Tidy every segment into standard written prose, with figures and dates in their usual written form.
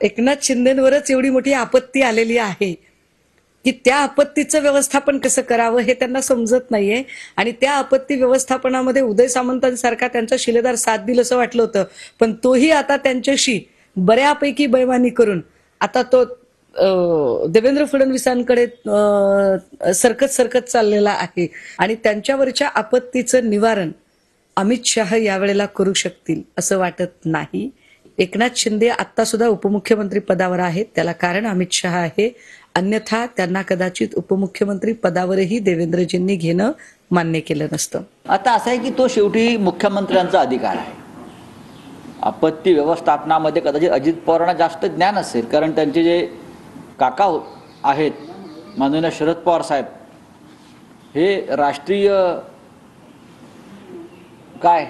एकनाथ शिंदेंवरच एवढी मोठी आपत्ती आलेली आहे की त्या आपत्तीचं व्यवस्थापन कसं करावं हे त्यांना समजत नाहीये। आणि त्या आपत्ती व्यवस्थापनामध्ये उदय सामंतांसारखा त्यांचा शिलेदार साथ दिल असं वाटलं होतं, पण तोही आता त्यांच्याशी बऱ्यापैकी बैमानी करून आता तो देवेंद्र फडणवीसांकडे सरकत चाललेला आहे। आणि त्यांच्यावरच्या आपत्तीचं निवारण अमित शहा यावेळेला करू शकतील असं वाटत नाही। एकनाथ शिंदे आता सुद्धा उपमुख्यमंत्री पदावर आहेत, त्याला कारण अमित शहा आहे, अन्यथा त्यांना कदाचित उपमुख्यमंत्री पदावरही देवेंद्रजींनी घेणं मान्य केलं नसतं। आता असं आहे की तो शेवटी मुख्यमंत्र्यांचा अधिकार आहे। आपत्ती व्यवस्थापनामध्ये कदाचित अजित पवारांना जास्त ज्ञान असेल, कारण त्यांचे जे काका आहेत माननीय शरद पवार साहेब हे राष्ट्रीय काय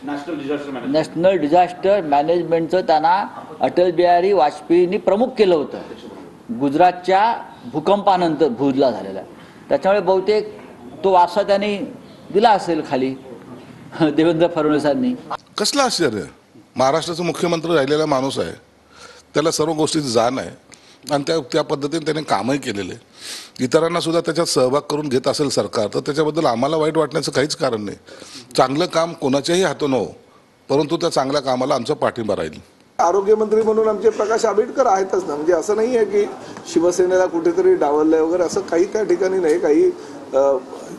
नॅशनल डिझास्टर मॅनेजमेंटचं त्यांना अटल बिहारी वाजपेयींनी प्रमुख केलं होतं गुजरातच्या भूकंपानंतर भुजला झालेला। त्याच्यामुळे बहुतेक तो वारसा त्यांनी दिला असेल खाली देवेंद्र फडणवीसांनी। कसलं आश्चर्य, महाराष्ट्राचा मुख्यमंत्री राहिलेला माणूस आहे, त्याला सर्व गोष्टीची जाण आहे आणि त्या पद्धतीने त्याने कामही केलेले, इतरांना सुद्धा त्याच्यात सहभाग करून घेत असेल सरकार, तर त्याच्याबद्दल आम्हाला वाईट वाटण्याचं काहीच कारण नाही। चांगलं काम कोणाच्याही हातून हो, परंतु त्या चांगल्या कामाला आमचा पाठिंबा राहील। आरोग्यमंत्री म्हणून आमचे प्रकाश आंबेडकर आहेतच ना, म्हणजे असं नाही आहे की शिवसेनेला कुठेतरी डावललंय वगैरे, असं काही त्या ठिकाणी नाही। काही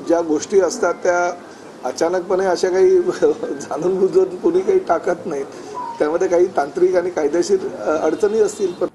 ज्या गोष्टी असतात त्या अचानकपणे अशा काही जाणून बुजून कोणी काही टाकत नाहीत, त्यामध्ये काही तांत्रिक आणि कायदेशीर अडचणी असतील, पण